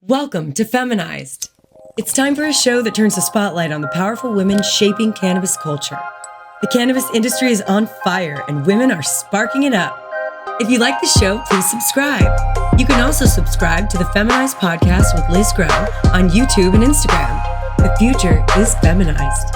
Welcome to Feminized. It's time for a show that turns the spotlight on the powerful women shaping cannabis culture. The cannabis industry is on fire and women are sparking it up. If you like the show, please subscribe. You can also subscribe to the Feminized podcast with Liz Grow on YouTube and Instagram. The future is feminized.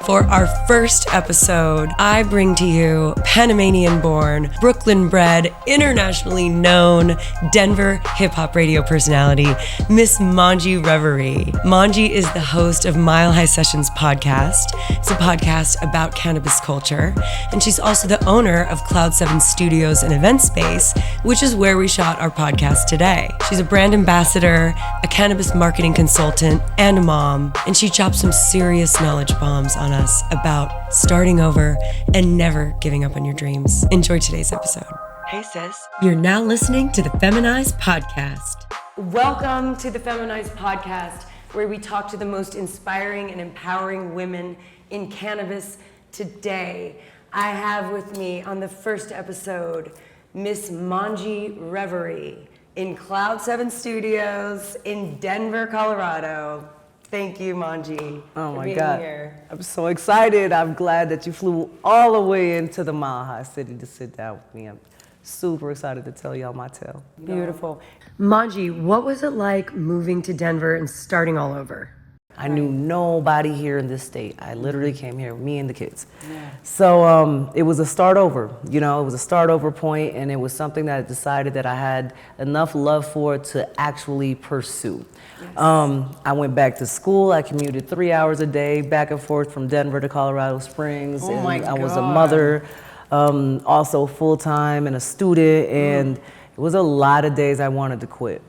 For our first episode, I bring to you Panamanian-born, Brooklyn-bred, internationally known Denver hip-hop radio personality, Miss Mang-Yee Reverie. Mang-Yee is the host of Mile High Sessions podcast. It's a podcast about cannabis culture, and she's also the owner of Cloud 7 Studios and Event Space, which is where we shot our podcast today. She's a brand ambassador, a cannabis marketing consultant, and a mom, and she drops some serious knowledge bombs on us about starting over and never giving up on your dreams. Enjoy today's episode. Hey sis. You're now listening to the Feminized podcast. Welcome to the Feminized podcast, where we talk to the most inspiring and empowering women in cannabis today. I have with me on the first episode, Miss Mang-Yee Reverie in Cloud 7 Studios in Denver, Colorado. Thank you, Mang-Yee. Oh my being God. Here. I'm so excited. I'm glad that you flew all the way into the Mile High City to sit down with me. I'm super excited to tell y'all my tale. Beautiful. Mang-Yee, what was it like moving to Denver and starting all over? I knew nobody here in this state. I literally came here, me and the kids. Yeah. So it was a start over, it was a start over point, and it was something that I decided that I had enough love for to actually pursue. Yes. I went back to school. I commuted 3 hours a day back and forth from Denver to Colorado Springs. Oh my God. I was a mother, also full-time, and a student, and it was a lot of days I wanted to quit.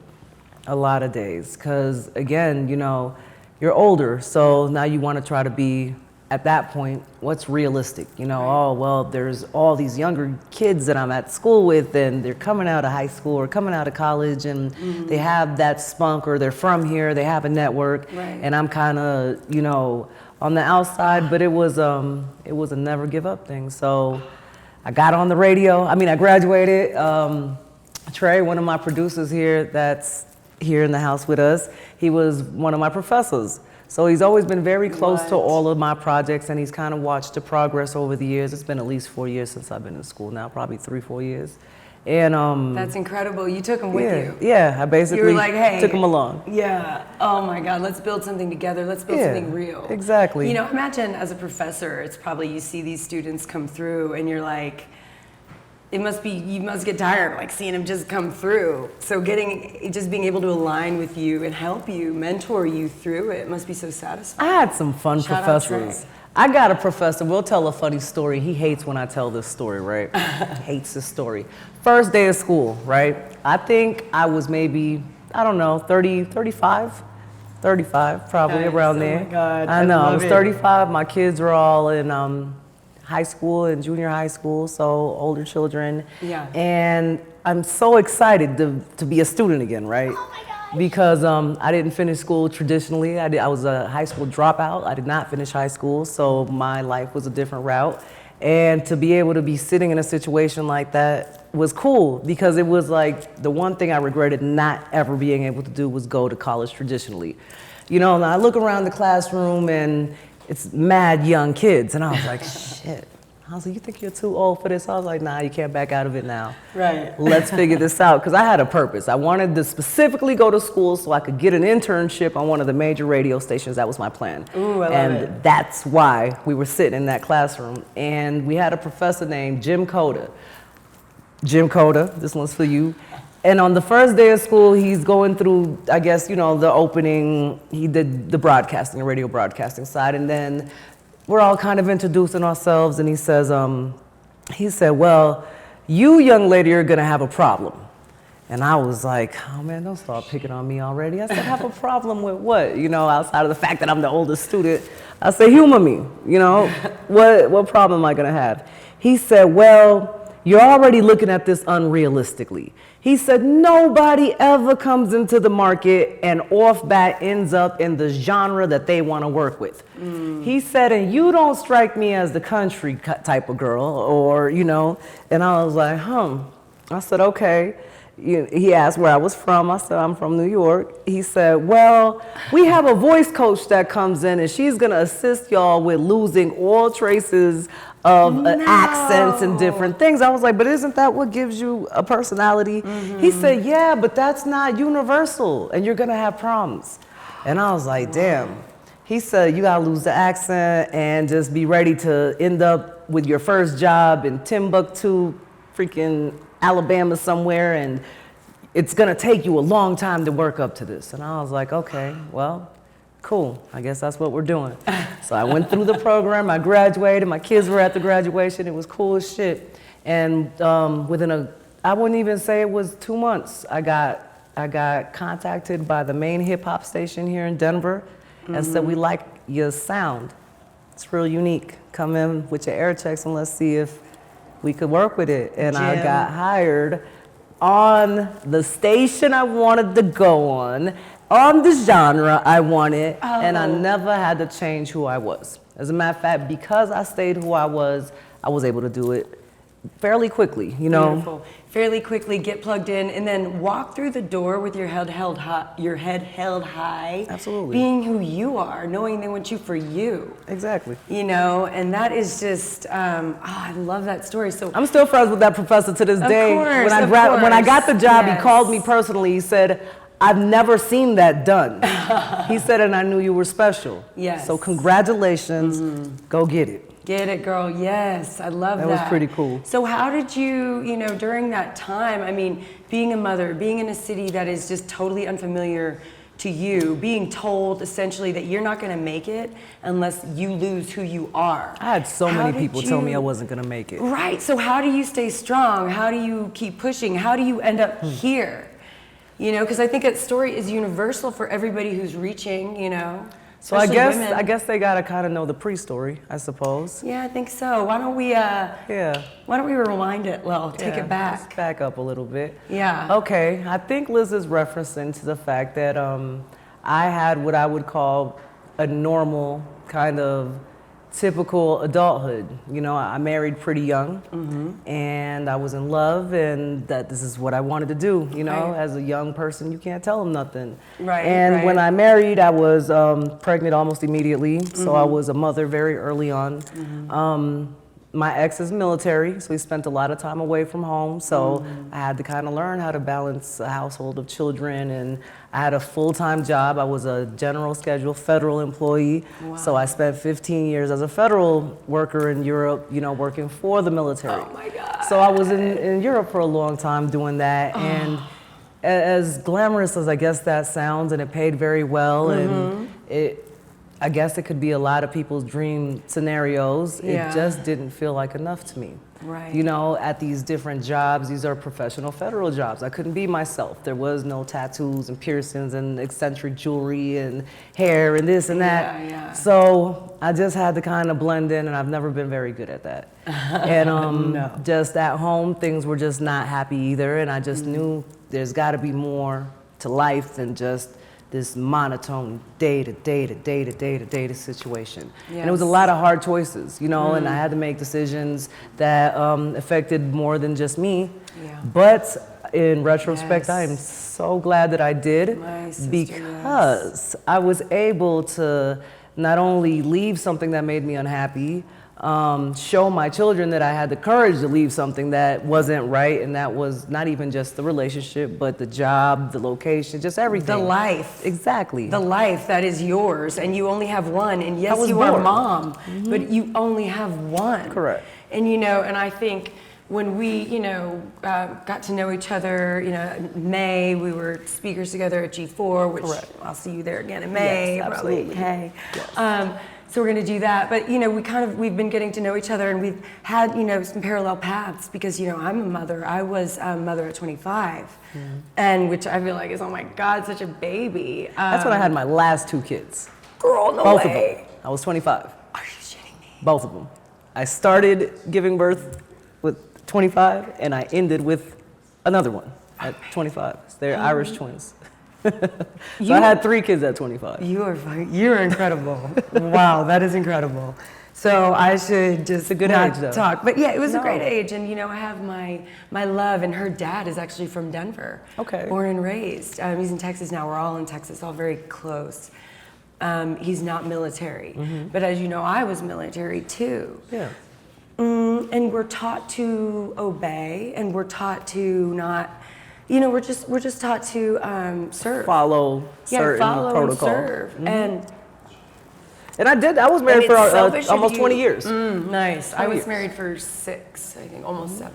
A lot of days, because again, you're older, so now you want to try to be, at that point, what's realistic? Oh, well, there's all these younger kids that I'm at school with, and they're coming out of high school or coming out of college, and they have that spunk, or they're from here, they have a network, and I'm kind of, on the outside, but it was a never give up thing. So I got on the radio. I graduated. Trey, one of my producers here, that's here in the house with us, he was one of my professors. So he's always been very close to all of my projects, and he's kind of watched the progress over the years. It's been at least 4 years since I've been in school now, probably 3-4 years. And that's incredible. You took him with you. Yeah, I basically you were like, hey, took him along. Yeah. Oh my God, let's build something together. Let's build something real. Exactly. Imagine as a professor, it's probably you see these students come through and you're like, you must get tired of seeing them just come through. So just being able to align with you and help you, mentor you through it must be so satisfying. I had some fun professors. I got a professor, we'll tell a funny story. He hates when I tell this story, right? Hates this story. First day of school, right? I think I was maybe, 35, probably around there. Oh my God. I know, I was 35. My kids were all in high school and junior high school, so older children. Yeah. And I'm so excited to be a student again, right? Oh my gosh. Because I didn't finish school traditionally. I was a high school dropout. I did not finish high school, so my life was a different route. And to be able to be sitting in a situation like that was cool, because it was like the one thing I regretted not ever being able to do was go to college traditionally. And I look around the classroom and it's mad young kids, and I was like, shit. I was like, you think you're too old for this? I was like, nah, you can't back out of it now. Right. Let's figure this out, because I had a purpose. I wanted to specifically go to school so I could get an internship on one of the major radio stations. That was my plan. Ooh, I love it. And that's why we were sitting in that classroom. And we had a professor named Jim Coda. Jim Coda, this one's for you. And on the first day of school, he's going through, I guess, the opening. He did the broadcasting, the radio broadcasting side, and then we're all kind of introducing ourselves, and he said, well, you young lady are gonna have a problem. And I was like, oh man, don't start picking on me already. I said, have a problem with what? Outside of the fact that I'm the oldest student. I said, humor me, what problem am I gonna have? He said, well, you're already looking at this unrealistically. He said, nobody ever comes into the market and off bat ends up in the genre that they want to work with. He said, and you don't strike me as the country type of girl, or, and I was like, I said, okay. he asked where I was from. I said, I'm from New York. He said, well, we have a voice coach that comes in and she's gonna assist y'all with losing all traces of accents and different things. I was like, but isn't that what gives you a personality? He said, yeah, but that's not universal and you're gonna have problems. And I was like, damn. He said, you gotta lose the accent and just be ready to end up with your first job in Timbuktu, freaking Alabama somewhere, and it's gonna take you a long time to work up to this. And I was like, okay, well, cool. I guess that's what we're doing. So I went through the program, I graduated, my kids were at the graduation, it was cool as shit. And I wouldn't even say it was 2 months, I got contacted by the main hip hop station here in Denver and said, we like your sound. It's real unique. Come in with your air checks and let's see if we could work with it. And I got hired on the station I wanted to go on the genre I wanted, and I never had to change who I was. As a matter of fact, because I stayed who I was able to do it fairly quickly, you know. Beautiful. Fairly quickly get plugged in and then walk through the door with your head held high. Absolutely. Being who you are, knowing they want you for you. Exactly. You know, and that is just, I love that story. So I'm still friends with that professor to this day. Course, when I got the job, yes. He called me personally. He said, I've never seen that done. He said, and I knew you were special. Yes. So congratulations, go get it. Get it, girl. Yes, I love that. That was pretty cool. So how did you, during that time, I mean, being a mother, being in a city that is just totally unfamiliar to you, being told essentially that you're not going to make it unless you lose who you are. I had so many people tell me I wasn't going to make it. Right. So how do you stay strong? How do you keep pushing? How do you end up here? Because I think that story is universal for everybody who's reaching, So I guess they gotta kind of know the pre-story, I suppose. Yeah, I think so. Why don't we rewind it, Lil? Take it back. Let's back up a little bit. Yeah. Okay, I think Liz is referencing to the fact that I had what I would call a normal kind of typical adulthood. I married pretty young, and I was in love, and that this is what I wanted to do. Right. As a young person, you can't tell them nothing. Right. And when I married, I was pregnant almost immediately, so I was a mother very early on. My ex is military, so he spent a lot of time away from home, so I had to kind of learn how to balance a household of children, and I had a full-time job. I was a general schedule federal employee, so I spent 15 years as a federal worker in Europe, working for the military. Oh my God. So I was in Europe for a long time doing that, and as glamorous as I guess that sounds, and it paid very well, and I guess it could be a lot of people's dream scenarios. Yeah. It just didn't feel like enough to me. Right. At these different jobs, these are professional federal jobs. I couldn't be myself. There was no tattoos and piercings and eccentric jewelry and hair and this and that. Yeah. So I just had to kind of blend in, and I've never been very good at that. And just at home, things were just not happy either, and I just knew there's got to be more to life than just this monotone day-to-day situation. Yes. And it was a lot of hard choices, and I had to make decisions that affected more than just me. Yeah. But in retrospect, I am so glad that I did, My sister, because I was able to not only leave something that made me unhappy, show my children that I had the courage to leave something that wasn't right, and that was not even just the relationship, but the job, the location, just everything. The life. Exactly. The life that is yours, and you only have one. And yes, you are mom, but you only have one. Correct. And and I think when we, got to know each other, in May, we were speakers together at G4, which I'll see you there again in May. Yes, absolutely. Hey. Yes. So we're going to do that, but we've been getting to know each other, and we've had some parallel paths because I'm a mother. I was a mother at 25, and which I feel like is, oh my God, such a baby. That's when I had my last 2 kids. Girl, no Both way. of them. I was 25. Are you shitting me? Both of them. I started giving birth with 25, and I ended with another one at 25. They're Irish twins. So I had 3 kids at 25. You're incredible. Wow, that is incredible. So I should just a good not age, though. talk. But yeah, it was a great age. And, I have my love, and her dad is actually from Denver. Okay. Born and raised. He's in Texas now. We're all in Texas, all very close. He's not military. But as you know, I was military too. Yeah. And we're taught to obey, and we're taught to not, we're just taught to serve. Follow certain protocol. And serve. And I was married for almost 20 years. Nice. I was years. married for 6, I think, almost 7.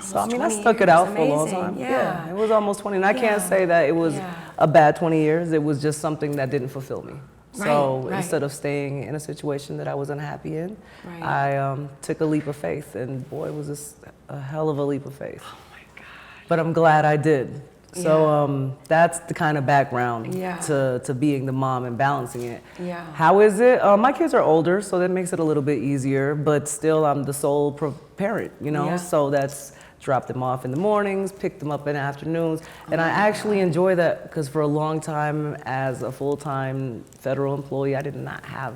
So I stuck it out for a long time. Yeah. It was almost 20. And I can't say that it was a bad 20 years. It was just something that didn't fulfill me. So instead of staying in a situation that I was unhappy in, I took a leap of faith. And boy, it was a hell of a leap of faith. Oh my God. But I'm glad I did. So that's the kind of background to being the mom and balancing it. Yeah. How is it? My kids are older, so that makes it a little bit easier, but still I'm the sole parent, So that's drop them off in the mornings, pick them up in the afternoons. And I actually enjoy that because for a long time as a full-time federal employee, I did not have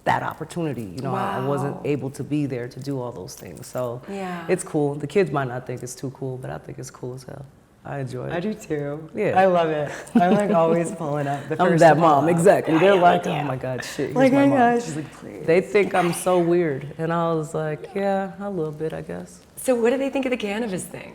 that opportunity. I wasn't able to be there to do all those things. So it's cool. The kids might not think it's too cool, but I think it's cool as hell. I enjoy it. I do too. Yeah. I love it. I'm always pulling up the first. I'm that mom, exactly. They're like, oh my God, shit. Here's my mom. She's like, please. They think I'm so weird. And I was like, yeah, a little bit, I guess. So what do they think of the cannabis thing?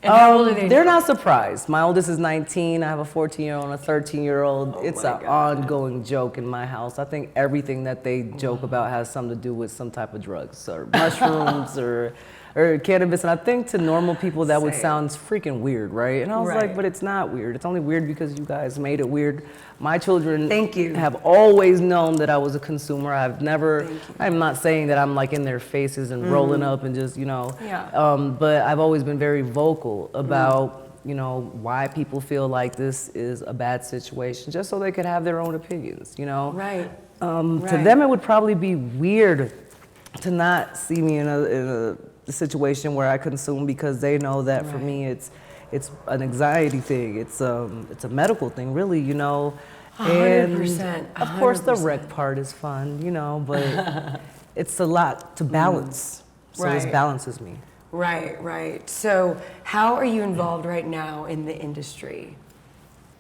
And how old are they? They're not surprised. My oldest is 19. I have a 14-year-old and a 13-year-old. It's an ongoing joke in my house. I think everything that they joke about has something to do with some type of drugs or mushrooms or cannabis. And I think to normal people that would sound freaking weird, right? And I was like, but it's not weird. It's only weird because you guys made it weird. My children have always known that I was a consumer. I'm not saying that I'm like in their faces and rolling up and just, but I've always been very vocal about, why people feel like this is a bad situation, just so they could have their own opinions, Right. To them, it would probably be weird to not see me in a situation where I consume because they know that for me it's an anxiety thing. It's a medical thing, really, 100%. Of course, the rec part is fun, but it's a lot to balance. So this balances me. Right. So how are you involved right now in the industry?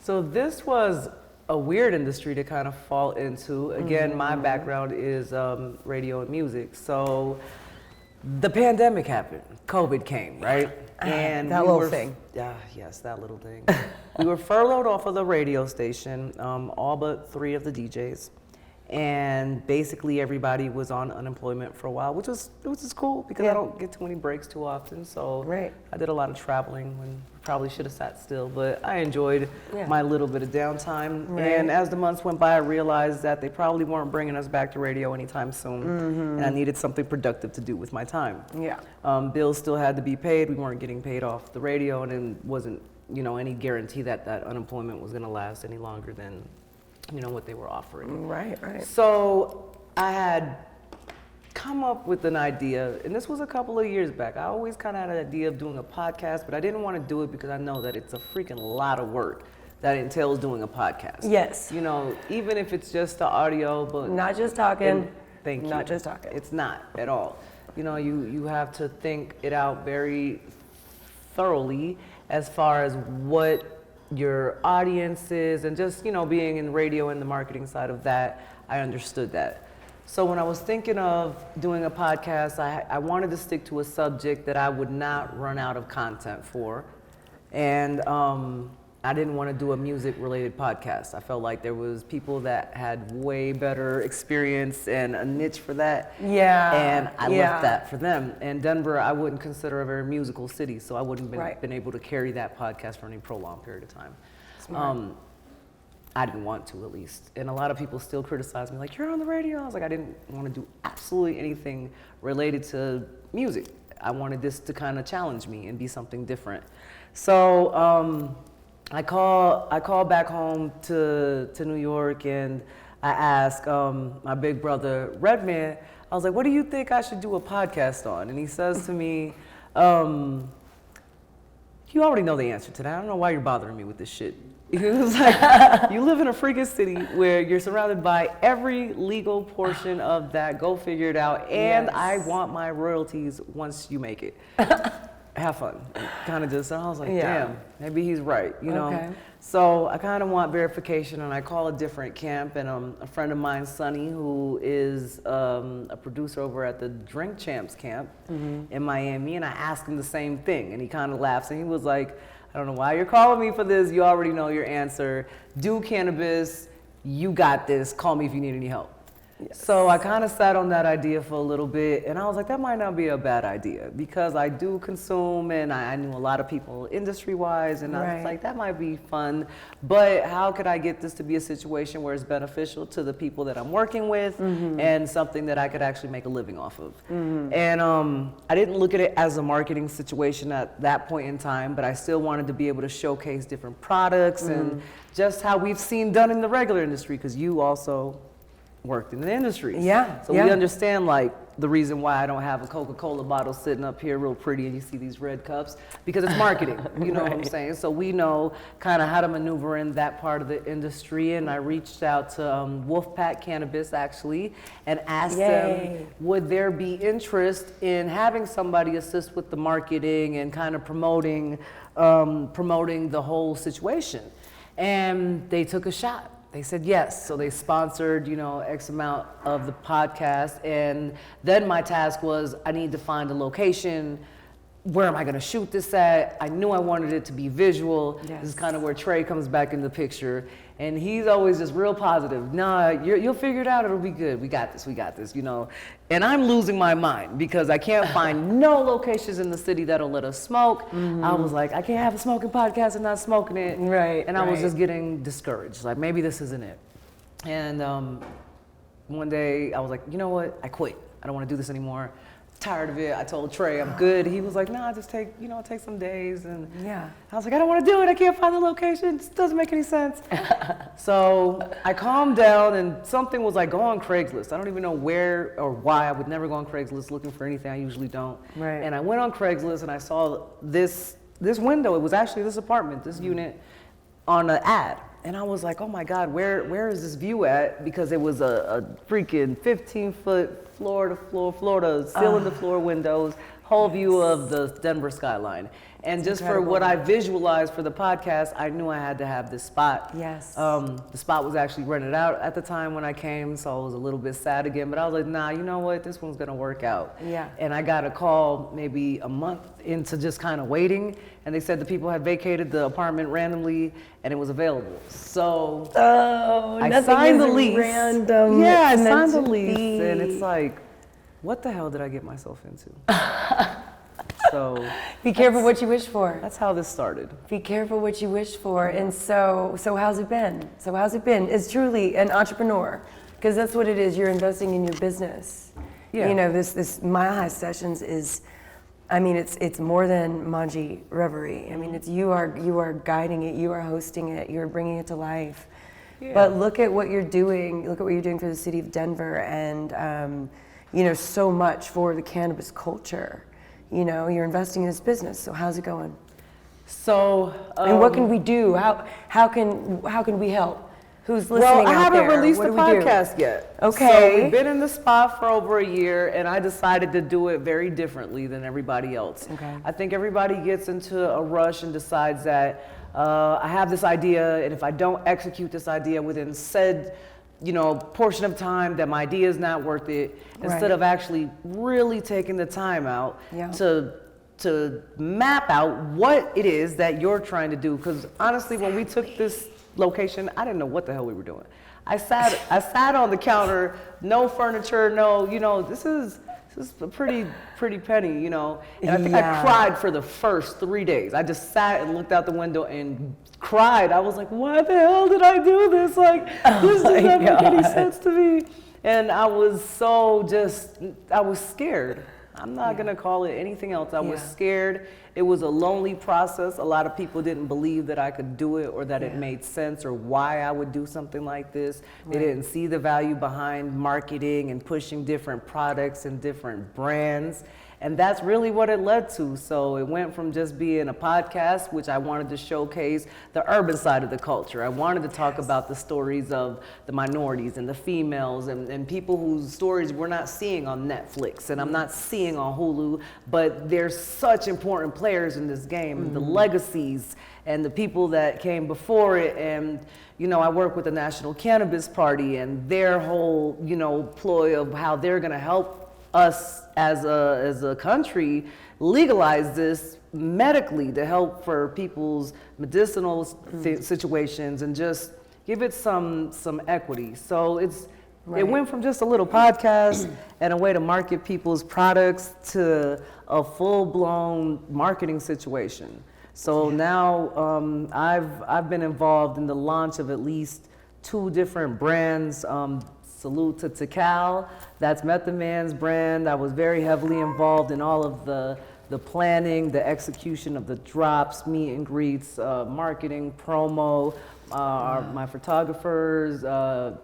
So this was a weird industry to kind of fall into. Again, my background is radio and music. So the pandemic happened. COVID came, right? And that little thing. Yes, that little thing. We were furloughed off of the radio station, all but 3 of the DJs. And basically everybody was on unemployment for a while, which was cool because I don't get too many breaks too often. So I did a lot of traveling when probably should have sat still, but I enjoyed my little bit of downtime. And as the months went by, I realized that they probably weren't bringing us back to radio anytime soon. And I needed something productive to do with my time. Bills still had to be paid. We weren't getting paid off the radio, and it wasn't, any guarantee that unemployment was going to last any longer than what they were offering. Right. So I had come up with an idea, and this was a couple of years back. I always kind of had an idea of doing a podcast, but I didn't want to do it because I know that it's a freaking lot of work that entails doing a podcast. Yes. Even if it's just the audio, but not just talking. Thank you. Not just talking. It's not at all. You have to think it out very thoroughly as far as what your audience is, and just being in radio and the marketing side of that, I understood that. So when I was thinking of doing a podcast, I wanted to stick to a subject that I would not run out of content for, and I didn't want to do a music related podcast. I felt like there was people that had way better experience and a niche for that. And I left that for them. And Denver, I wouldn't consider a very musical city, so I wouldn't have been able to carry that podcast for any prolonged period of time. I didn't want to, at least. And a lot of people still criticize me, like, you're on the radio. I was like, I didn't want to do absolutely anything related to music. I wanted this to kind of challenge me and be something different. So I call back home to New York, and I asked my big brother, Redman, I was like, what do you think I should do a podcast on? And he says to me, you already know the answer to that. I don't know why you're bothering me with this shit. He was like, you live in a freaking city where you're surrounded by every legal portion of that. Go figure it out. And Yes. I want my royalties once you make it. Have fun. Kind of just, I was like, Yeah. damn, maybe he's right, you know? Okay. So I kind of want verification, and I call a different camp, and a friend of mine, Sonny, who is a producer over at the Drink Champs camp in Miami, and I asked him the same thing, and he kind of laughs, and he was like, I don't know why you're calling me for this, you already know your answer. Do cannabis, you got this, call me if you need any help. Yes. So I kind of sat on that idea for a little bit, and I was like, that might not be a bad idea, because I do consume, and I knew a lot of people industry-wise, and I was Right. like, that might be fun, but how could I get this to be a situation where it's beneficial to the people that I'm working with, and something that I could actually make a living off of? And I didn't look at it as a marketing situation at that point in time, but I still wanted to be able to showcase different products and just how we've seen done in the regular industry, because you also worked in the industry. Yeah, So yeah. we understand like the reason why I don't have a Coca-Cola bottle sitting up here real pretty and you see these red cups, because it's marketing, you know what I'm saying? So we know kind of how to maneuver in that part of the industry, and I reached out to Wolfpack Cannabis actually and asked them, would there be interest in having somebody assist with the marketing and kind of promoting the whole situation? And they took a shot. They said yes, so they sponsored, you know, X amount of the podcast, and then my task was I need to find a location. Where am I gonna shoot this at? I knew I wanted it to be visual. Yes. This is kind of where Trey comes back in the picture, and he's always just real positive. Nah, you'll figure it out, it'll be good. We got this, you know. And I'm losing my mind because I can't find no locations in the city that'll let us smoke. I was like, I can't have a smoking podcast and not smoking it. Right, And I was right. just getting discouraged, like maybe this isn't it. And one day I was like, you know what, I quit. I don't wanna do this anymore. Tired of it. I told Trey I'm good. He was like, nah, just take some days. And Yeah. I was like, I don't want to do it. I can't find the location. It doesn't make any sense. So I calmed down, and something was like, go on Craigslist. I don't even know where or why. I would never go on Craigslist looking for anything. I usually don't. Right. And I went on Craigslist and I saw this window. It was actually this apartment, this unit, on an ad. And I was like, oh my God, where is this view at? Because it was a freaking 15-foot floor-to-floor, ceiling-to-floor windows, whole view of the Denver skyline. And just for what I visualized for the podcast, I knew I had to have this spot. Yes. The spot was actually rented out at the time when I came, so I was a little bit sad again. But I was like, nah, you know what? This one's gonna work out. Yeah. And I got a call maybe a month into just kind of waiting, and they said the people had vacated the apartment randomly, and it was available. So I nothing signed the is lease. random. Yeah, I It's meant signed the to lease, be. and it's like, what the hell did I get myself into? So Be careful what you wish for. that's how this started. Be careful what you wish for. And so how's it been? It's truly an entrepreneur, because that's what it is. You're investing in your business. Yeah. You know, this Mile High Sessions is, I mean, it's more than Mang-Yee Reverie. I mean, it's you are guiding it, you are hosting it, you're bringing it to life. Yeah. But look at what you're doing. Look at what you're doing for the city of Denver, and you know, so much for the cannabis culture. You know, you're investing in this business. So how's it going? So And what can we do? How can we help? Who's listening well, I out haven't there? released What the do we do? podcast yet. Okay. So we've been in the spot for over a year, and I decided to do it very differently than everybody else. Okay. I think everybody gets into a rush and decides that I have this idea, and if I don't execute this idea within said, you know, portion of time, that my idea is not worth it. Instead Right. of actually really taking the time out Yeah. to map out what it is that you're trying to do. Because honestly, when we took this location, I didn't know what the hell we were doing. I sat on the counter, no furniture, no, you know, this is a pretty penny, you know. And I think I Yeah. cried for the first 3 days. I just sat and looked out the window and cried. I was like, why the hell did I do this? Like, this doesn't make any sense to me. And I was I was scared. I'm not gonna call it anything else. I was Yeah. scared. It was a lonely process. A lot of people didn't believe that I could do it, or that it Yeah. made sense, or why I would do something like this. They Right. didn't see the value behind marketing and pushing different products and different brands. And that's really what it led to. So it went from just being a podcast, which I wanted to showcase the urban side of the culture. I wanted to talk about the stories of the minorities and the females and people whose stories we're not seeing on Netflix and I'm not seeing on Hulu, but they're such important players in this game, the legacies and the people that came before it. And you know, I work with the National Cannabis Party and their whole, you know, ploy of how they're gonna help us as a country legalize this medically to help for people's medicinal situations and just give it some equity. So it went from just a little podcast and a way to market people's products to a full-blown marketing situation. So now I've been involved in the launch of at least 2 different brands. Salute to Tical, that's Methodman's brand. I was very heavily involved in all of the planning, the execution of the drops, meet and greets, marketing, promo. My photographers,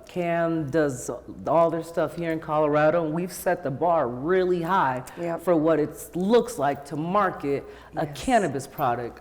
Cam does all their stuff here in Colorado, and we've set the bar really high for what it looks like to market a cannabis product.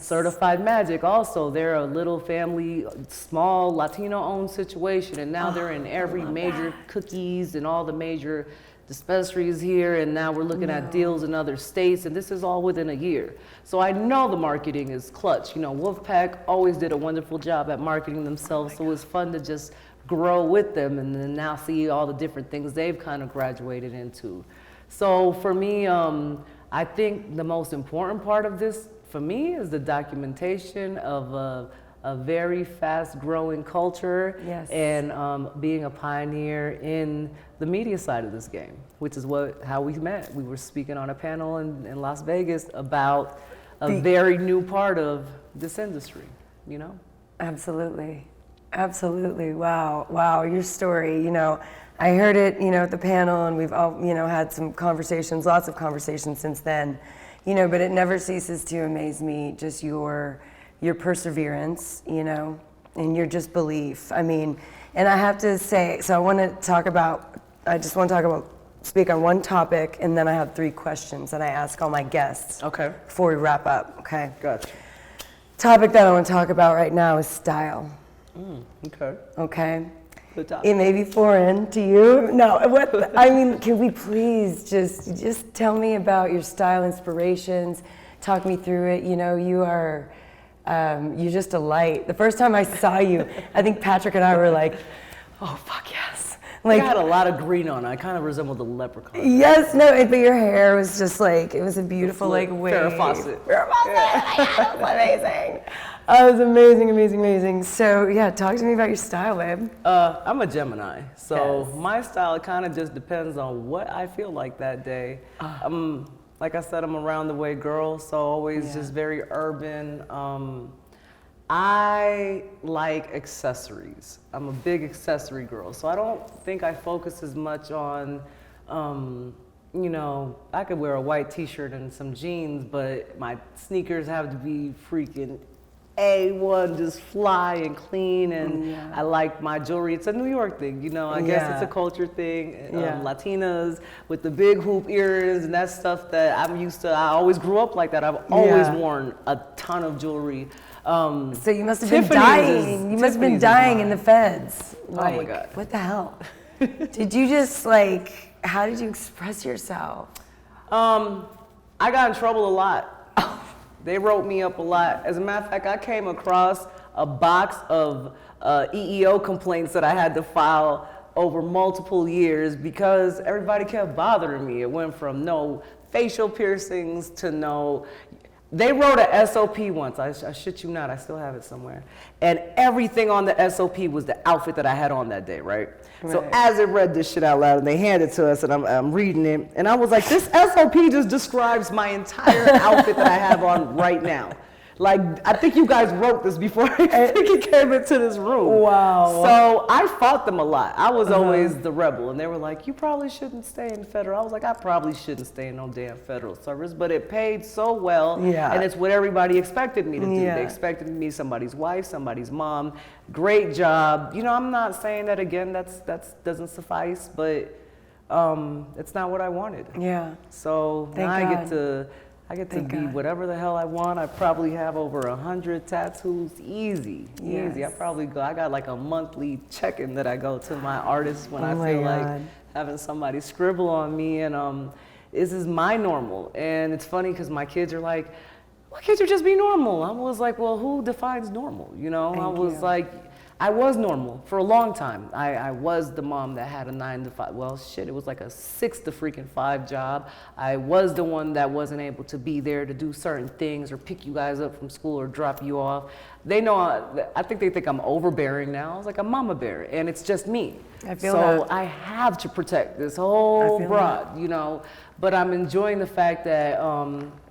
Certified Magic also, they're a little family, small Latino-owned situation, and now they're in every major cookies and all the major dispensaries here, and now we're looking at deals in other states, and this is all within a year. So I know the marketing is clutch. You know, Wolfpack always did a wonderful job at marketing themselves, so it's fun to just grow with them and then now see all the different things they've kind of graduated into. So for me, I think the most important part of this for me is the documentation of a very fast-growing culture and being a pioneer in the media side of this game, which is how we met. We were speaking on a panel in Las Vegas about a very new part of this industry, you know? Absolutely. Absolutely. Wow. Wow. Your story, you know, I heard it, you know, at the panel, and we've all, you know, had some conversations, lots of conversations since then, you know, but it never ceases to amaze me, just your perseverance, you know, and your just belief. I mean, and I have to say, so I just want to talk about, speak on one topic, and then I have 3 questions that I ask all my guests. Okay. Before we wrap up, okay? Gotcha. Topic that I want to talk about right now is style. Okay. Okay? Good topic. It may be foreign to you. No, I mean, can we please just tell me about your style inspirations, talk me through it. You know, you're just a light. The first time I saw you, I think Patrick and I were like, oh, fuck yes. Like, I had a lot of green on. I kind of resembled a leprechaun. Yes, no, but your hair was just like, it was a beautiful like wave. Farrah Fawcett. Farrah Fawcett, it was amazing. It was amazing, amazing, amazing. So yeah, talk to me about your style, babe. I'm a Gemini, so my style kind of just depends on what I feel like that day. Like I said, I'm a round the way girl, so always just very urban. I like accessories. I'm a big accessory girl, so I don't think I focus as much on, you know, I could wear a white t-shirt and some jeans, but my sneakers have to be freaking A1, just fly and clean, and I like my jewelry. It's a New York thing, you know, I guess it's a culture thing. Latinas with the big hoop earrings and that stuff that I'm used to. I always grew up like that. I've always worn a ton of jewelry. So you must have been dying. You must have been dying in the feds. Like, oh my God. What the hell? Did you just like, how did you express yourself? I got in trouble a lot. They wrote me up a lot. As a matter of fact, I came across a box of EEO complaints that I had to file over multiple years because everybody kept bothering me. It went from no facial piercings to no. They wrote a SOP once, I shit you not, I still have it somewhere. And everything on the SOP was the outfit that I had on that day, right? So as it read this shit out loud and they handed it to us and I'm reading it, and I was like, this SOP just describes my entire outfit that I have on right now. Like, I think you guys wrote this before I came into this room. Wow. So I fought them a lot. I was always the rebel. And they were like, you probably shouldn't stay in federal. I was like, I probably shouldn't stay in no damn federal service. But it paid so well. And it's what everybody expected me to do. They expected me to be somebody's wife, somebody's mom. Great job. You know, I'm not saying that again. That doesn't suffice. But it's not what I wanted. Yeah. So Thank now God. I get to Thank be God. whatever the hell I want. I probably have over 100 tattoos, easy. Yes. I got like a monthly check-in that I go to my artist when I Oh my feel like God. having somebody scribble on me, and this is my normal. And it's funny because my kids are like, why can't you just be normal? I was like, well, who defines normal? You know, Thank I was you. like, I was normal for a long time. I was the mom that had a 9 to 5. Well, shit, it was like a 6 to freaking 5 job. I was the one that wasn't able to be there to do certain things or pick you guys up from school or drop you off. They know, I think they think I'm overbearing now. I was like a mama bear, and it's just me. I feel so that. I have to protect this whole feel broad, you know. But I'm enjoying the fact that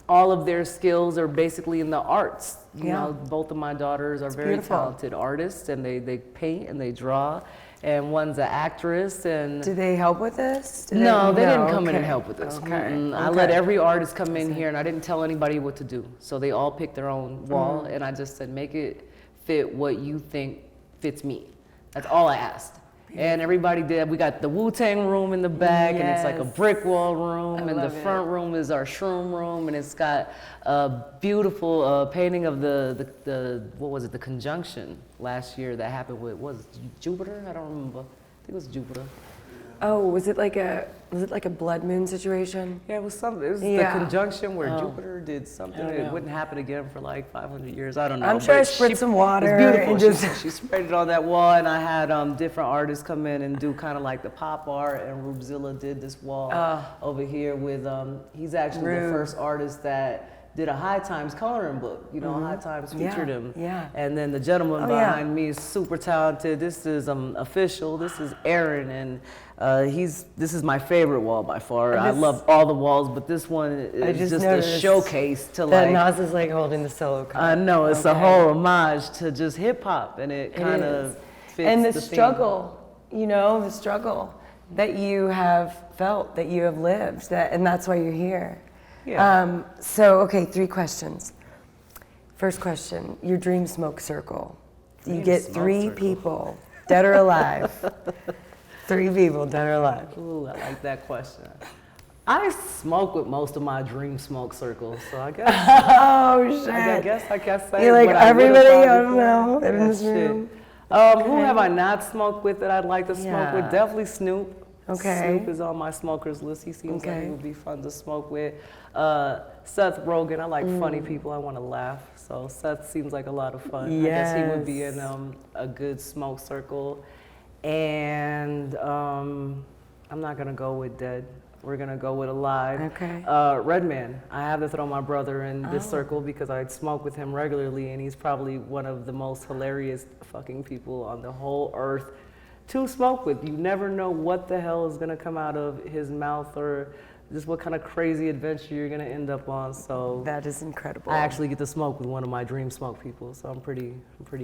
all of their skills are basically in the arts. You Yeah. know, both of my daughters are very beautiful. talented artists, and they paint and they draw, and one's an actress. And Do they help with this? Do no, they didn't No, come in and okay. help with this. Okay. I let every artist come in here, and I didn't tell anybody what to do. So they all picked their own wall, and I just said, make it fit what you think fits me. That's all I asked. And everybody did. We got the Wu-Tang room in the back, and it's like a Yes. brick wall room, and the love front room is our shroom room, and it's got a beautiful painting of the what was it, the conjunction last year that happened with, was it Jupiter? I don't remember. I think it was Jupiter. Oh, was it like a blood moon situation? Yeah, it was something. It was Yeah. the conjunction where Jupiter did something. It wouldn't happen again for like 500 years. I don't know. I'm sure I but spread some water It's beautiful. and just- She sprayed it on that wall, and I had different artists come in and do kind of like the pop art. And Rubzilla did this wall over here with. He's actually the first artist that did a High Times coloring book. You know, High Times featured him. Yeah. And then the gentleman behind me is super talented. This is official. This is Aaron, and this is my favorite wall by far. I love all the walls, but this one is just a noticed showcase to That like. Nas is like holding the solo cup. I know, it's a whole homage to just hip hop, and it kind is. of fits And the theme. struggle, you know, the struggle that you have felt, that you have lived, and that's why you're here. Yeah. So, okay, 3 questions. First question, your dream smoke circle. You get smoke 3 circle. people, dead or alive. 3 people, dead or alive. Ooh, I like that question. I smoke with most of my dream smoke circles, so I guess Oh, shit. I guess say You're like, what I would've everybody thought I don't before. know in Yeah, this shit. room. Who have I not smoked with that I'd like to smoke Yeah. with? Definitely Snoop. Okay. Snoop is on my smokers list. He seems like Okay. he would be fun to smoke with. Seth Rogen, I like funny people. I want to laugh. So Seth seems like a lot of fun. I guess he would be in a good smoke circle. And I'm not going to go with dead. We're going to go with alive. Okay. Redman. I have to throw my brother in this circle because I smoke with him regularly, and he's probably one of the most hilarious fucking people on the whole earth to smoke with. You never know what the hell is gonna come out of his mouth or just what kind of crazy adventure you're gonna end up on. So That is incredible. I actually get to smoke with one of my dream smoke people, so I'm pretty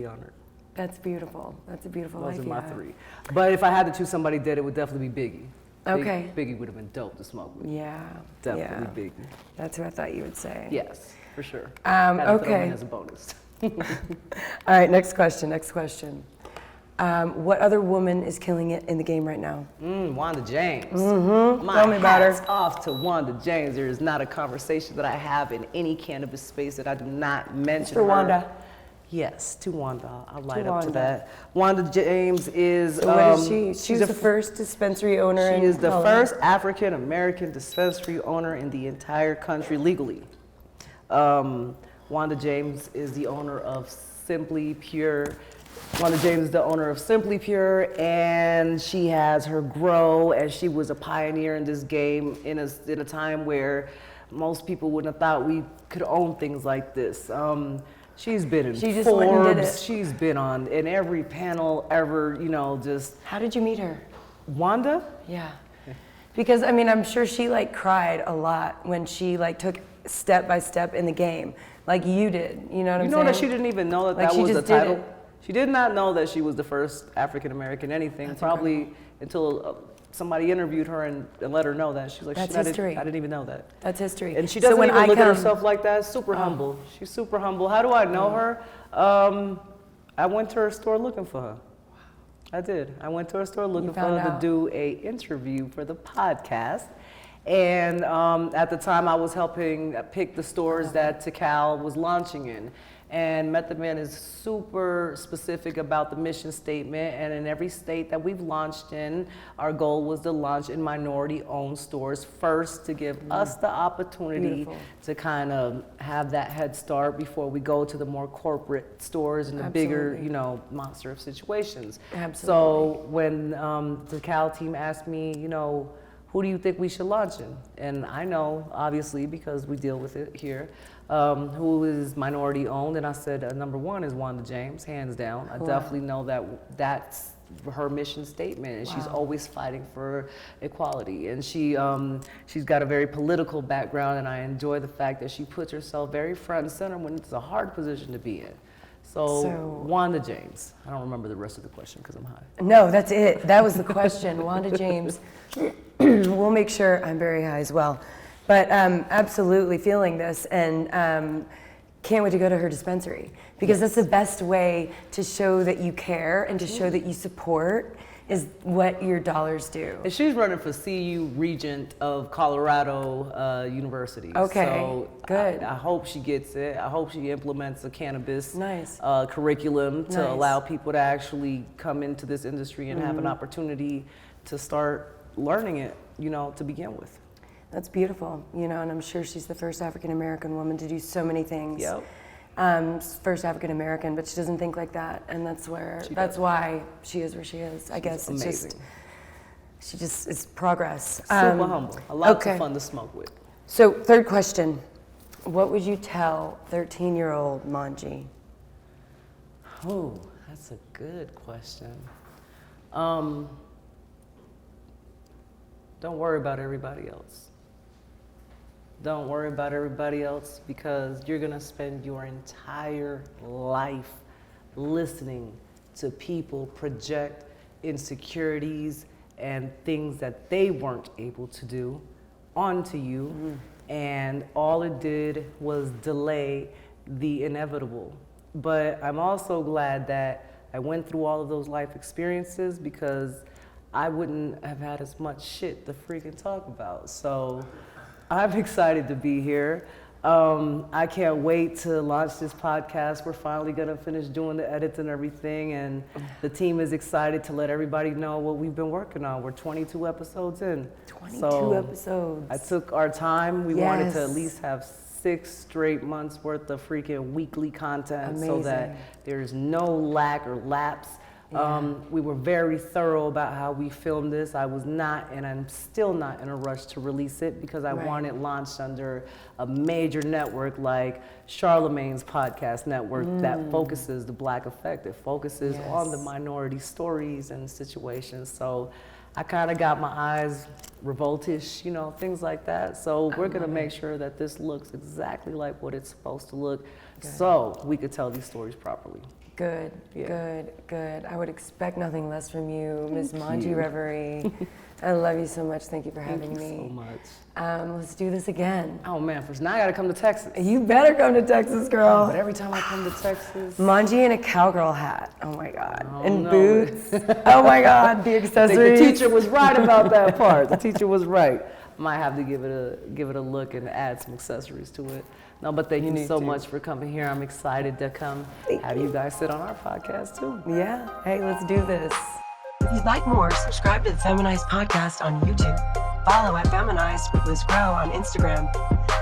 honored. That's beautiful. That's a beautiful Those life are you my have. 3. But if I had to choose somebody dead, it would definitely be Biggie. Okay. Biggie would have been dope to smoke with. Yeah. Definitely yeah. Biggie. That's who I thought you would say. Yes, for sure. Had to throw him okay. in as a bonus. All right, next question. What other woman is killing it in the game right now? Wanda James. Tell me about her. Hats off to Wanda James. There is not a conversation that I have in any cannabis space that I do not mention For her. Wanda. Yes, to Wanda. I'll light To up to Wanda. that. Wanda James is. So what is she? She's the first dispensary owner in She is the Colorado. first African American dispensary owner in the entire country legally. Wanda James is the owner of Simply Pure. Wanda James is the owner of Simply Pure, and she has her grow, and she was a pioneer in this game in a time where most people wouldn't have thought we could own things like this. She's been in She just Forbes. went and did it. She's been in every panel ever, just How did you meet her? Wanda. Yeah. Because, I mean, I'm sure she, cried a lot when she, took step by step in the game, like you did. You know what I'm saying? You know that she didn't even know that Like, that she was the just did title? it. She did not know that she was the first African American anything, That's probably until somebody interviewed her and let her know that. She's like, That's "Shit, history. I didn't even know that. That's history. And she So doesn't when even I look at come- herself like that. Super humble. She's super humble. How do I know her? I went to her store looking for her. I did. I went to her store looking for found her to out. do a interview for the podcast. And at the time, I was helping pick the stores that Tical was launching in. And Methodman is super specific about the mission statement. And in every state that we've launched in, our goal was to launch in minority-owned stores first to give us the opportunity to kind of have that head start before we go to the more corporate stores and the bigger, you know, monster of situations. Absolutely. So when the Cal team asked me, you know, who do you think we should launch in? And I know, obviously, because we deal with it here, who is minority owned. And I said, number one is Wanda James, hands down. I definitely know that that's her mission statement, and she's always fighting for equality. And she's got a very political background, and I enjoy the fact that she puts herself very front and center when it's a hard position to be in. So Wanda James. I don't remember the rest of the question because I'm high. No, that's it. That was the question. Wanda James. We'll make sure I'm very high as well. But absolutely feeling this, and can't wait to go to her dispensary, because that's the best way to show that you care and to show that you support is what your dollars do. And she's running for CU Regent of Colorado University. Okay, so good. I hope she gets it. I hope she implements a cannabis curriculum to Nice. allow people to actually come into this industry and have an opportunity to start learning it, you know, to begin with. That's beautiful, you know, and I'm sure she's the first African American woman to do so many things. Yep. First African American, but she doesn't think like that, and that's why she is where she is. I guess it's amazing. she just is progress. Super humble. A lot of fun to smoke with. So, third question, what would you tell 13-year-old Mang-Yee? Oh, that's a good question. Don't worry about everybody else. Don't worry about everybody else, because you're gonna spend your entire life listening to people project insecurities and things that they weren't able to do onto you. And all it did was delay the inevitable. But I'm also glad that I went through all of those life experiences, because I wouldn't have had as much shit to freaking talk about. So I'm excited to be here. I can't wait to launch this podcast. We're finally gonna finish doing the edits and everything, and the team is excited to let everybody know what we've been working on. We're 22 episodes in. 22 episodes. I took our time. We wanted to at least have 6 straight months worth of freaking weekly content. Amazing. So that there's no lack or lapse. We were very thorough about how we filmed this. I was not, and I'm still not in a rush to release it, because I want it launched under a major network like Charlemagne's podcast network that focuses the Black Effect. It focuses on the minority stories and situations. So I kind of got my eyes revoltish, you know, things like that. So we're gonna make sure that this looks exactly like what it's supposed to look, so we could tell these stories properly. Good, good. I would expect nothing less from you, Ms. Mang-Yee Reverie. I love you so much. Thank you for having me. Thank you so much. Let's do this again. Oh man, first now I gotta come to Texas. You better come to Texas, girl. But every time I come to Texas, Mang-Yee in a cowgirl hat. Oh my God. And no. boots. Oh my God. The I think accessories. the teacher was right about that part. The teacher was right. Might have to give it a look and add some accessories to it. No, but thank you so much for coming here. I'm excited to come have you guys sit on our podcast too. Yeah. Hey, let's do this. If you'd like more, subscribe to the Feminized podcast on YouTube. Follow at Feminized with Liz Grow on Instagram.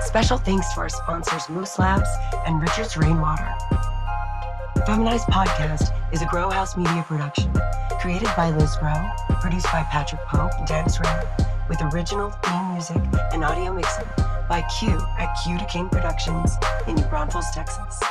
Special thanks to our sponsors Moose Labs and Richard's Rainwater. The Feminized podcast is a Grow House Media production, created by Liz Grow, produced by Patrick Pope and Dennis Ray, with original theme music and audio mixing by Q at Q to King Productions in New Braunfels, Texas.